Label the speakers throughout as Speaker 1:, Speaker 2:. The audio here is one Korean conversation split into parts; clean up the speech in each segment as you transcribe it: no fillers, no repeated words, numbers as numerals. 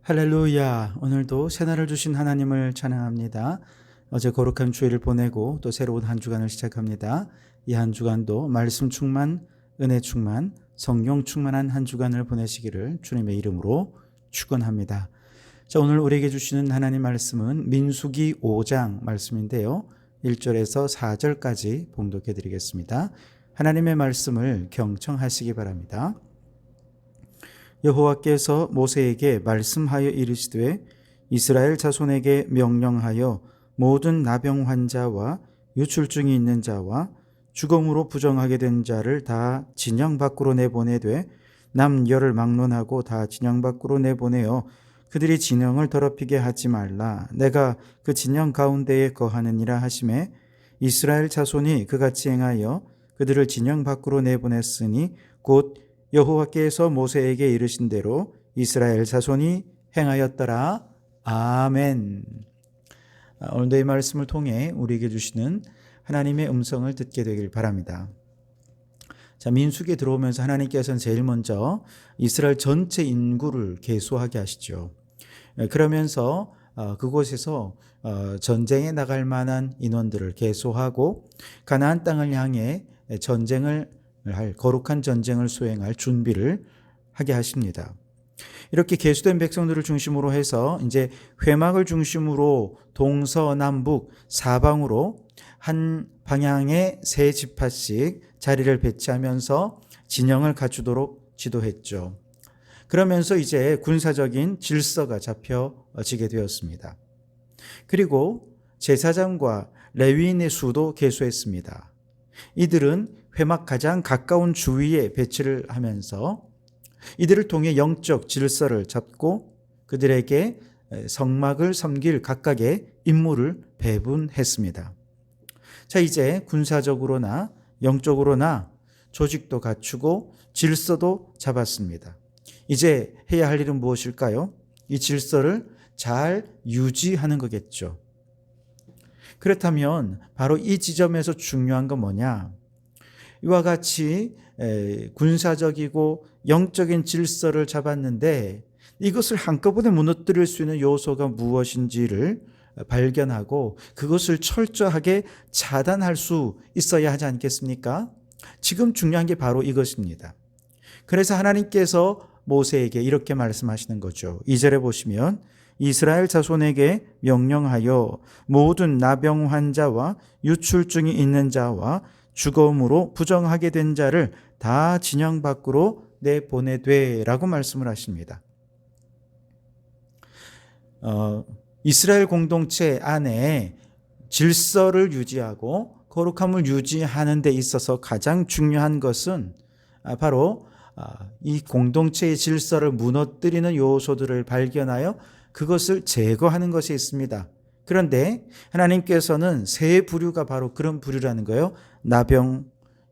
Speaker 1: 할렐루야. 오늘도 새날을 주신 하나님을 찬양합니다. 어제 거룩한 주일을 보내고 또 새로운 한 주간을 시작합니다. 이 한 주간도 말씀 충만, 은혜 충만, 성령 충만한 한 주간을 보내시기를 주님의 이름으로 축원합니다. 자, 오늘 우리에게 주시는 하나님 말씀은 민수기 5장 말씀인데요. 1절에서 4절까지 봉독해 드리겠습니다. 하나님의 말씀을 경청하시기 바랍니다. 여호와께서 모세에게 말씀하여 이르시되 이스라엘 자손에게 명령하여 모든 나병 환자와 유출증이 있는 자와 죽음으로 부정하게 된 자를 다 진영 밖으로 내보내되 남녀를 막론하고 다 진영 밖으로 내보내어 그들이 진영을 더럽히게 하지 말라. 내가 그 진영 가운데에 거하느니라 하시매 이스라엘 자손이 그같이 행하여 그들을 진영 밖으로 내보냈으니 곧 여호와께서 모세에게 이르신 대로 이스라엘 자손이 행하였더라. 아멘. 오늘도 이 말씀을 통해 우리에게 주시는 하나님의 음성을 듣게 되길 바랍니다. 자, 민수기에 들어오면서 하나님께서는 제일 먼저 이스라엘 전체 인구를 계수하게 하시죠. 그러면서 그곳에서 전쟁에 나갈 만한 인원들을 계수하고 가나안 땅을 향해 전쟁을 할 거룩한 전쟁을 수행할 준비를 하게 하십니다. 이렇게 계수된 백성들을 중심으로 해서 이제 회막을 중심으로 동서남북 사방으로 한 방향에 세 지파씩 자리를 배치하면서 진영을 갖추도록 지도했죠. 그러면서 이제 군사적인 질서가 잡혀지게 되었습니다. 그리고 제사장과 레위인의 수도 계수했습니다. 이들은 회막 가장 가까운 주위에 배치를 하면서 이들을 통해 영적 질서를 잡고 그들에게 성막을 섬길 각각의 임무를 배분했습니다. 자, 이제 군사적으로나 영적으로나 조직도 갖추고 질서도 잡았습니다. 이제 해야 할 일은 무엇일까요? 이 질서를 잘 유지하는 거겠죠. 그렇다면 바로 이 지점에서 중요한 건 뭐냐? 이와 같이 군사적이고 영적인 질서를 잡았는데 이것을 한꺼번에 무너뜨릴 수 있는 요소가 무엇인지를 발견하고 그것을 철저하게 차단할 수 있어야 하지 않겠습니까? 지금 중요한 게 바로 이것입니다. 그래서 하나님께서 모세에게 이렇게 말씀하시는 거죠. 2절에 보시면 이스라엘 자손에게 명령하여 모든 나병 환자와 유출증이 있는 자와 죽음으로 부정하게 된 자를 다 진영 밖으로 내보내되 라고 말씀을 하십니다. 이스라엘 공동체 안에 질서를 유지하고 거룩함을 유지하는 데 있어서 가장 중요한 것은 바로 이 공동체의 질서를 무너뜨리는 요소들을 발견하여 그것을 제거하는 것이 있습니다. 그런데 하나님께서는 세 부류가 바로 그런 부류라는 거예요. 나병,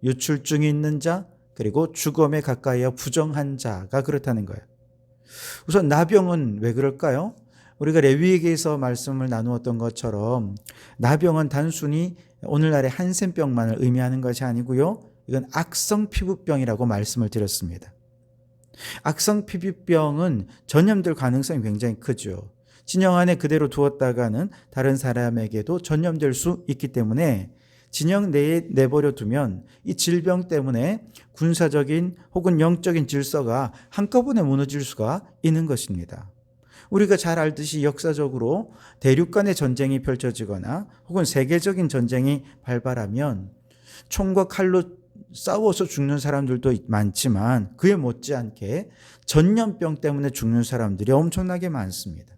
Speaker 1: 유출증이 있는 자, 그리고 죽음에 가까이어 부정한 자가 그렇다는 거예요. 우선 나병은 왜 그럴까요? 우리가 레위기에서 말씀을 나누었던 것처럼 나병은 단순히 오늘날의 한센병만을 의미하는 것이 아니고요. 이건 악성 피부병이라고 말씀을 드렸습니다. 악성 피부병은 전염될 가능성이 굉장히 크죠. 진영 안에 그대로 두었다가는 다른 사람에게도 전염될 수 있기 때문에 진영 내에 내버려 두면 이 질병 때문에 군사적인 혹은 영적인 질서가 한꺼번에 무너질 수가 있는 것입니다. 우리가 잘 알듯이 역사적으로 대륙 간의 전쟁이 펼쳐지거나 혹은 세계적인 전쟁이 발발하면 총과 칼로 싸워서 죽는 사람들도 많지만 그에 못지않게 전염병 때문에 죽는 사람들이 엄청나게 많습니다.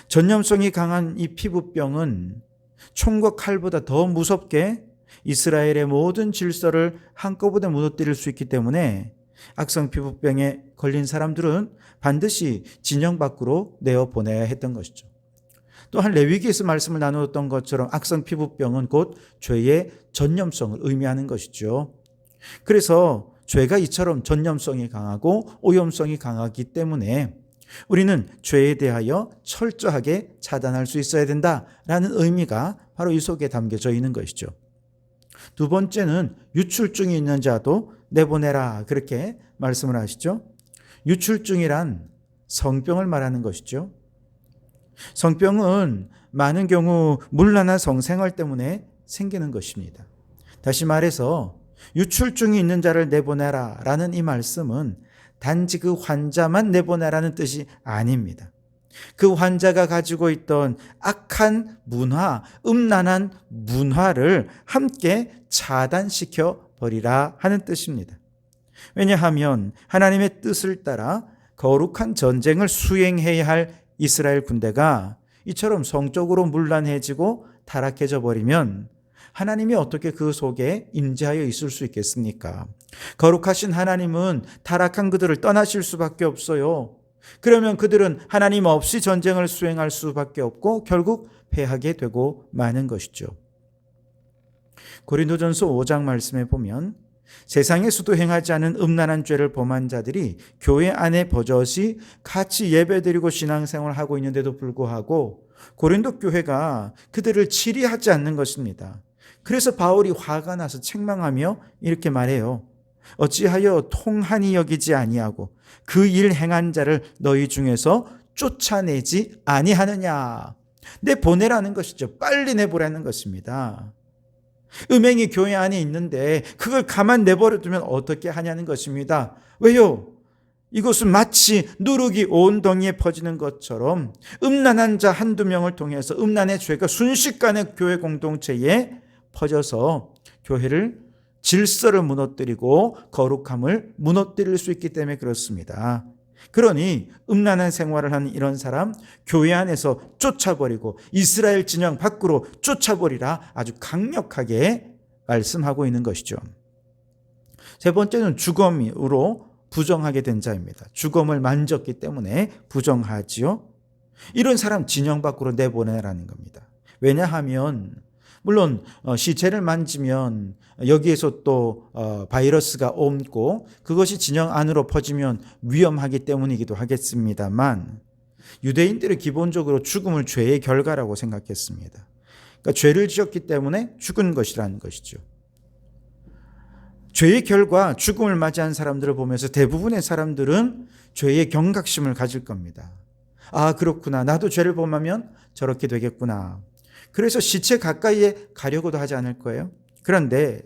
Speaker 1: 전염성이 강한 이 피부병은 총과 칼보다 더 무섭게 이스라엘의 모든 질서를 한꺼번에 무너뜨릴 수 있기 때문에 악성 피부병에 걸린 사람들은 반드시 진영 밖으로 내어보내야 했던 것이죠. 또한 레위기에서 말씀을 나누었던 것처럼 악성 피부병은 곧 죄의 전염성을 의미하는 것이죠. 그래서 죄가 이처럼 전염성이 강하고 오염성이 강하기 때문에 우리는 죄에 대하여 철저하게 차단할 수 있어야 된다라는 의미가 바로 이 속에 담겨져 있는 것이죠. 두 번째는 유출증이 있는 자도 내보내라 그렇게 말씀을 하시죠. 유출증이란 성병을 말하는 것이죠. 성병은 많은 경우 문란한 성생활 때문에 생기는 것입니다. 다시 말해서 유출증이 있는 자를 내보내라 라는 이 말씀은 단지 그 환자만 내보내라는 뜻이 아닙니다. 그 환자가 가지고 있던 악한 문화, 음란한 문화를 함께 차단시켜 버리라 하는 뜻입니다. 왜냐하면 하나님의 뜻을 따라 거룩한 전쟁을 수행해야 할 이스라엘 군대가 이처럼 성적으로 문란해지고 타락해져 버리면 하나님이 어떻게 그 속에 임재하여 있을 수 있겠습니까? 거룩하신 하나님은 타락한 그들을 떠나실 수밖에 없어요. 그러면 그들은 하나님 없이 전쟁을 수행할 수밖에 없고 결국 패하게 되고 마는 것이죠. 고린도전서 5장 말씀에 보면 세상에서도 행하지 않은 음란한 죄를 범한 자들이 교회 안에 버젓이 같이 예배드리고 신앙생활을 하고 있는데도 불구하고 고린도 교회가 그들을 치리하지 않는 것입니다. 그래서 바울이 화가 나서 책망하며 이렇게 말해요. 어찌하여 통한이 여기지 아니하고 그 일 행한 자를 너희 중에서 쫓아내지 아니하느냐. 내보내라는 것이죠. 빨리 내보라는 것입니다. 음행이 교회 안에 있는데 그걸 가만 내버려 두면 어떻게 하냐는 것입니다. 왜요? 이것은 마치 누룩이 온 덩이에 퍼지는 것처럼 음란한 자 한두 명을 통해서 음란의 죄가 순식간에 교회 공동체에 퍼져서 교회를 질서를 무너뜨리고 거룩함을 무너뜨릴 수 있기 때문에 그렇습니다. 그러니 음란한 생활을 하는 이런 사람 교회 안에서 쫓아버리고 이스라엘 진영 밖으로 쫓아버리라 아주 강력하게 말씀하고 있는 것이죠. 세 번째는 주검으로 부정하게 된 자입니다. 주검을 만졌기 때문에 부정하지요. 이런 사람 진영 밖으로 내보내라는 겁니다. 왜냐하면 물론 시체를 만지면 여기에서 또 바이러스가 옮고 그것이 진영 안으로 퍼지면 위험하기 때문이기도 하겠습니다만 유대인들은 기본적으로 죽음을 죄의 결과라고 생각했습니다. 그러니까 죄를 지었기 때문에 죽은 것이라는 것이죠. 죄의 결과 죽음을 맞이한 사람들을 보면서 대부분의 사람들은 죄의 경각심을 가질 겁니다. 아, 그렇구나. 나도 죄를 범하면 저렇게 되겠구나. 그래서 시체 가까이에 가려고도 하지 않을 거예요. 그런데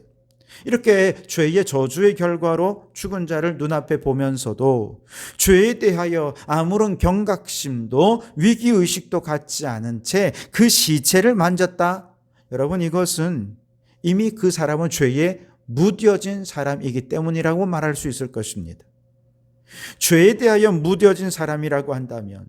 Speaker 1: 이렇게 죄의 저주의 결과로 죽은 자를 눈앞에 보면서도 죄에 대하여 아무런 경각심도 위기의식도 갖지 않은 채 그 시체를 만졌다. 여러분, 이것은 이미 그 사람은 죄에 무뎌진 사람이기 때문이라고 말할 수 있을 것입니다. 죄에 대하여 무뎌진 사람이라고 한다면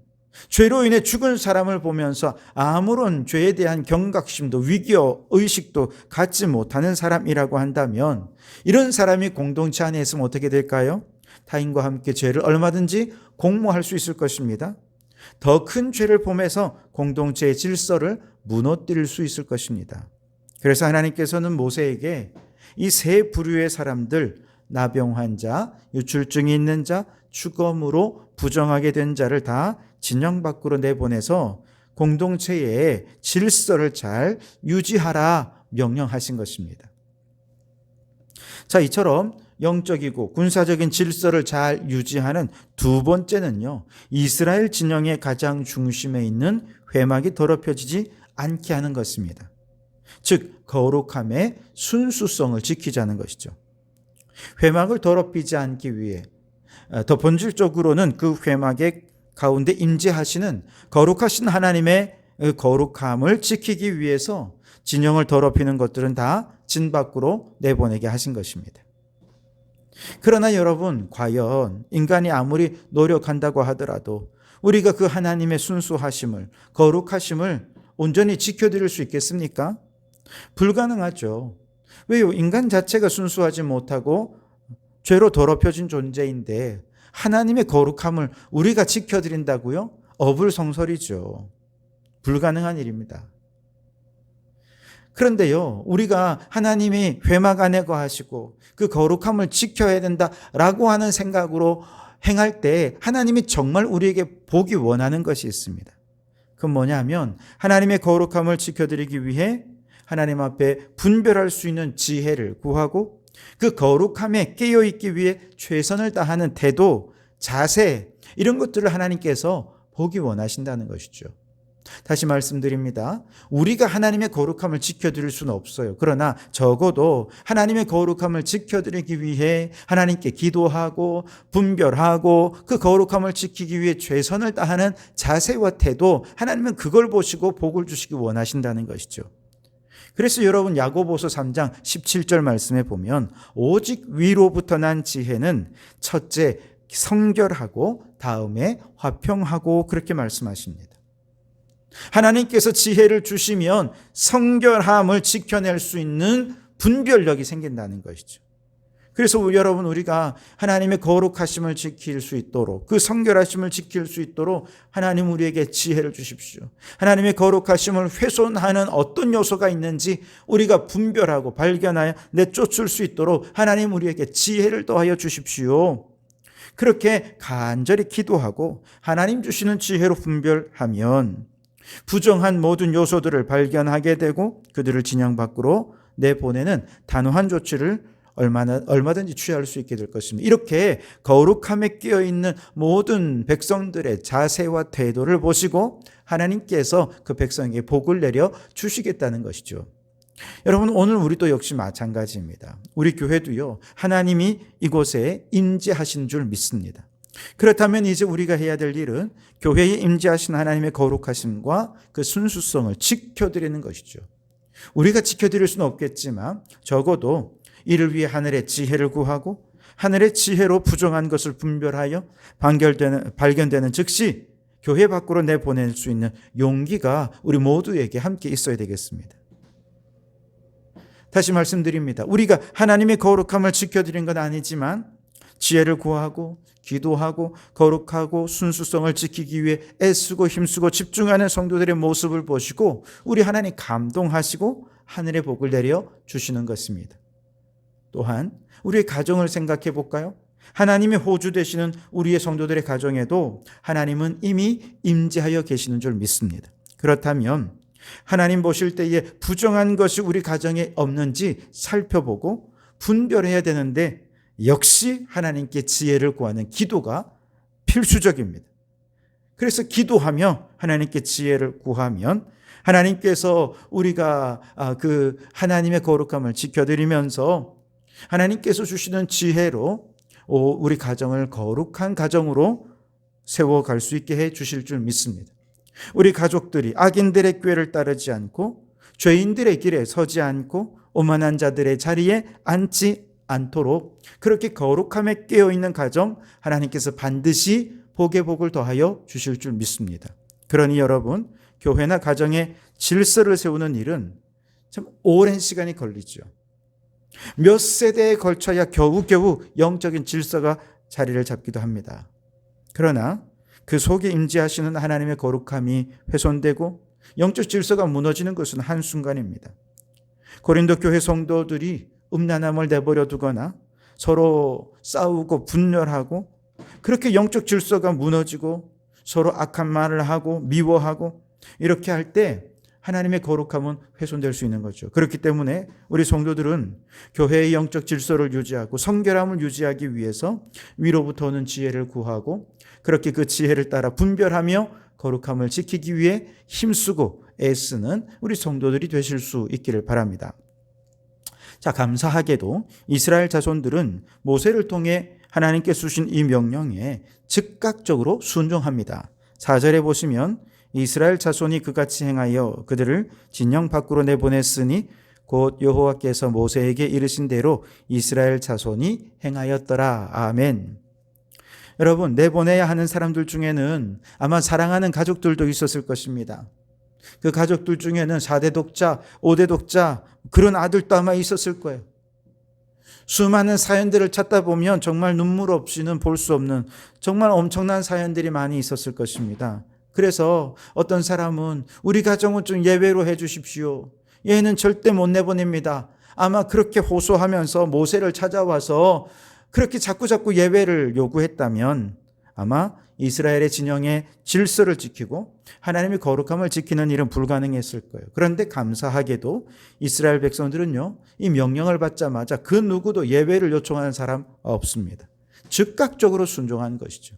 Speaker 1: 죄로 인해 죽은 사람을 보면서 아무런 죄에 대한 경각심도 위기의식도 갖지 못하는 사람이라고 한다면 이런 사람이 공동체 안에 있으면 어떻게 될까요? 타인과 함께 죄를 얼마든지 공모할 수 있을 것입니다. 더 큰 죄를 범해서 공동체의 질서를 무너뜨릴 수 있을 것입니다. 그래서 하나님께서는 모세에게 이 세 부류의 사람들, 나병 환자, 유출증이 있는 자, 주검으로 부정하게 된 자를 다 진영 밖으로 내보내서 공동체의 질서를 잘 유지하라 명령하신 것입니다. 자, 이처럼 영적이고 군사적인 질서를 잘 유지하는 두 번째는요, 이스라엘 진영의 가장 중심에 있는 회막이 더럽혀지지 않게 하는 것입니다. 즉 거룩함의 순수성을 지키자는 것이죠. 회막을 더럽히지 않기 위해 더 본질적으로는 그 회막의 가운데 임재하시는 거룩하신 하나님의 거룩함을 지키기 위해서 진영을 더럽히는 것들은 다 진 밖으로 내보내게 하신 것입니다. 그러나 여러분, 과연 인간이 아무리 노력한다고 하더라도 우리가 그 하나님의 순수하심을, 거룩하심을 온전히 지켜드릴 수 있겠습니까? 불가능하죠. 왜요? 인간 자체가 순수하지 못하고 죄로 더럽혀진 존재인데 하나님의 거룩함을 우리가 지켜드린다고요? 어불성설이죠. 불가능한 일입니다. 그런데요, 우리가 하나님이 회막 안에 거하시고 그 거룩함을 지켜야 된다라고 하는 생각으로 행할 때 하나님이 정말 우리에게 보기 원하는 것이 있습니다. 그건 뭐냐면 하나님의 거룩함을 지켜드리기 위해 하나님 앞에 분별할 수 있는 지혜를 구하고 그 거룩함에 깨어있기 위해 최선을 다하는 태도, 자세, 이런 것들을 하나님께서 보기 원하신다는 것이죠. 다시 말씀드립니다. 우리가 하나님의 거룩함을 지켜드릴 수는 없어요. 그러나 적어도 하나님의 거룩함을 지켜드리기 위해 하나님께 기도하고 분별하고 그 거룩함을 지키기 위해 최선을 다하는 자세와 태도, 하나님은 그걸 보시고 복을 주시기 원하신다는 것이죠. 그래서 여러분 야고보서 3장 17절 말씀에 보면 오직 위로부터 난 지혜는 첫째 성결하고 다음에 화평하고 그렇게 말씀하십니다. 하나님께서 지혜를 주시면 성결함을 지켜낼 수 있는 분별력이 생긴다는 것이죠. 그래서 여러분 우리가 하나님의 거룩하심을 지킬 수 있도록, 그 성결하심을 지킬 수 있도록 하나님 우리에게 지혜를 주십시오. 하나님의 거룩하심을 훼손하는 어떤 요소가 있는지 우리가 분별하고 발견하여 내쫓을 수 있도록 하나님 우리에게 지혜를 더하여 주십시오. 그렇게 간절히 기도하고 하나님 주시는 지혜로 분별하면 부정한 모든 요소들을 발견하게 되고 그들을 진영 밖으로 내보내는 단호한 조치를 얼마든지 취할 수 있게 될 것입니다. 이렇게 거룩함에 끼어있는 모든 백성들의 자세와 태도를 보시고 하나님께서 그 백성에게 복을 내려 주시겠다는 것이죠. 여러분 오늘 우리도 역시 마찬가지입니다. 우리 교회도요, 하나님이 이곳에 임재하신 줄 믿습니다. 그렇다면 이제 우리가 해야 될 일은 교회에 임재하신 하나님의 거룩하심과 그 순수성을 지켜드리는 것이죠. 우리가 지켜드릴 수는 없겠지만 적어도 이를 위해 하늘의 지혜를 구하고 하늘의 지혜로 부정한 것을 분별하여 발견되는 즉시 교회 밖으로 내보낼 수 있는 용기가 우리 모두에게 함께 있어야 되겠습니다. 다시 말씀드립니다. 우리가 하나님의 거룩함을 지켜드린 건 아니지만 지혜를 구하고 기도하고 거룩하고 순수성을 지키기 위해 애쓰고 힘쓰고 집중하는 성도들의 모습을 보시고 우리 하나님 감동하시고 하늘의 복을 내려 주시는 것입니다. 또한 우리의 가정을 생각해 볼까요? 하나님의 호주 되시는 우리의 성도들의 가정에도 하나님은 이미 임재하여 계시는 줄 믿습니다. 그렇다면 하나님 보실 때에 부정한 것이 우리 가정에 없는지 살펴보고 분별해야 되는데 역시 하나님께 지혜를 구하는 기도가 필수적입니다. 그래서 기도하며 하나님께 지혜를 구하면 하나님께서 우리가 그 하나님의 거룩함을 지켜드리면서 하나님께서 주시는 지혜로 우리 가정을 거룩한 가정으로 세워갈 수 있게 해 주실 줄 믿습니다. 우리 가족들이 악인들의 꾀를 따르지 않고 죄인들의 길에 서지 않고 오만한 자들의 자리에 앉지 않도록 그렇게 거룩함에 깨어있는 가정 하나님께서 반드시 복에 복을 더하여 주실 줄 믿습니다. 그러니 여러분 교회나 가정에 질서를 세우는 일은 참 오랜 시간이 걸리죠. 몇 세대에 걸쳐야 겨우겨우 영적인 질서가 자리를 잡기도 합니다. 그러나 그 속에 임재하시는 하나님의 거룩함이 훼손되고 영적 질서가 무너지는 것은 한순간입니다. 고린도 교회 성도들이 음란함을 내버려 두거나 서로 싸우고 분열하고 그렇게 영적 질서가 무너지고 서로 악한 말을 하고 미워하고 이렇게 할 때 하나님의 거룩함은 훼손될 수 있는 거죠. 그렇기 때문에 우리 성도들은 교회의 영적 질서를 유지하고 성결함을 유지하기 위해서 위로부터 오는 지혜를 구하고 그렇게 그 지혜를 따라 분별하며 거룩함을 지키기 위해 힘쓰고 애쓰는 우리 성도들이 되실 수 있기를 바랍니다. 자, 감사하게도 이스라엘 자손들은 모세를 통해 하나님께 주신 이 명령에 즉각적으로 순종합니다. 4절에 보시면 이스라엘 자손이 그같이 행하여 그들을 진영 밖으로 내보냈으니 곧 여호와께서 모세에게 이르신 대로 이스라엘 자손이 행하였더라. 아멘. 여러분, 내보내야 하는 사람들 중에는 아마 사랑하는 가족들도 있었을 것입니다. 그 가족들 중에는 4대 독자, 5대 독자 그런 아들도 아마 있었을 거예요. 수많은 사연들을 찾다 보면 정말 눈물 없이는 볼 수 없는 정말 엄청난 사연들이 많이 있었을 것입니다. 그래서 어떤 사람은 우리 가정은 좀 예외로 해 주십시오. 얘는 절대 못 내보냅니다. 아마 그렇게 호소하면서 모세를 찾아와서 그렇게 자꾸 예외를 요구했다면 아마 이스라엘의 진영의 질서를 지키고 하나님의 거룩함을 지키는 일은 불가능했을 거예요. 그런데 감사하게도 이스라엘 백성들은요, 이 명령을 받자마자 그 누구도 예외를 요청하는 사람 없습니다. 즉각적으로 순종한 것이죠.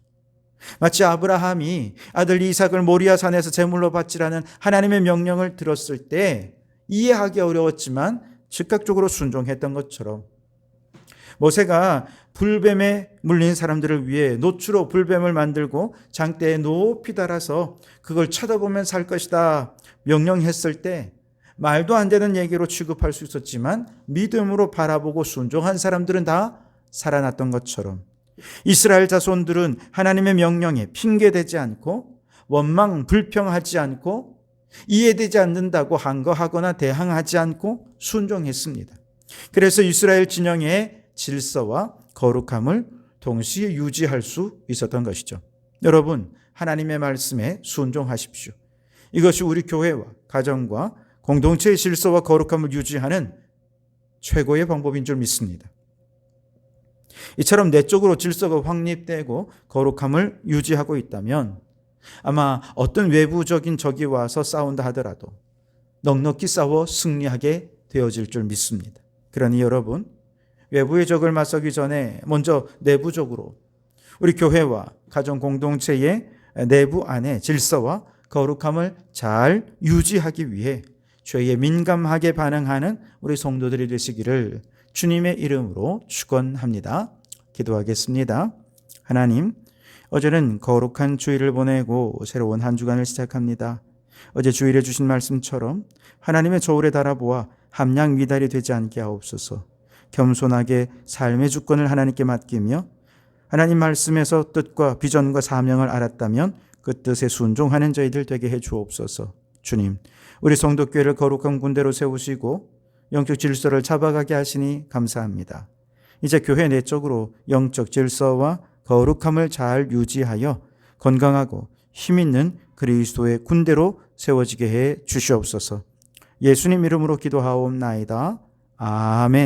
Speaker 1: 마치 아브라함이 아들 이삭을 모리아 산에서 제물로 바치라는 하나님의 명령을 들었을 때 이해하기 어려웠지만 즉각적으로 순종했던 것처럼, 모세가 불뱀에 물린 사람들을 위해 노추로 불뱀을 만들고 장대에 높이 달아서 그걸 쳐다보면 살 것이다 명령했을 때 말도 안 되는 얘기로 취급할 수 있었지만 믿음으로 바라보고 순종한 사람들은 다 살아났던 것처럼, 이스라엘 자손들은 하나님의 명령에 핑계대지 않고 원망 불평하지 않고 이해되지 않는다고 항거하거나 대항하지 않고 순종했습니다. 그래서 이스라엘 진영의 질서와 거룩함을 동시에 유지할 수 있었던 것이죠. 여러분, 하나님의 말씀에 순종하십시오. 이것이 우리 교회와 가정과 공동체의 질서와 거룩함을 유지하는 최고의 방법인 줄 믿습니다. 이처럼 내적으로 질서가 확립되고 거룩함을 유지하고 있다면 아마 어떤 외부적인 적이 와서 싸운다 하더라도 넉넉히 싸워 승리하게 되어질 줄 믿습니다. 그러니 여러분, 외부의 적을 맞서기 전에 먼저 내부적으로 우리 교회와 가정 공동체의 내부 안에 질서와 거룩함을 잘 유지하기 위해 죄에 민감하게 반응하는 우리 성도들이 되시기를 주님의 이름으로 축원합니다. 기도하겠습니다. 하나님, 어제는 거룩한 주일을 보내고 새로운 한 주간을 시작합니다. 어제 주일에 주신 말씀처럼 하나님의 저울에 달아보아 함량 미달이 되지 않게 하옵소서. 겸손하게 삶의 주권을 하나님께 맡기며 하나님 말씀에서 뜻과 비전과 사명을 알았다면 그 뜻에 순종하는 저희들 되게 해 주옵소서. 주님, 우리 성도교회를 거룩한 군대로 세우시고 영적 질서를 잡아가게 하시니 감사합니다. 이제 교회 내적으로 영적 질서와 거룩함을 잘 유지하여 건강하고 힘있는 그리스도의 군대로 세워지게 해 주시옵소서. 예수님 이름으로 기도하옵나이다. 아멘.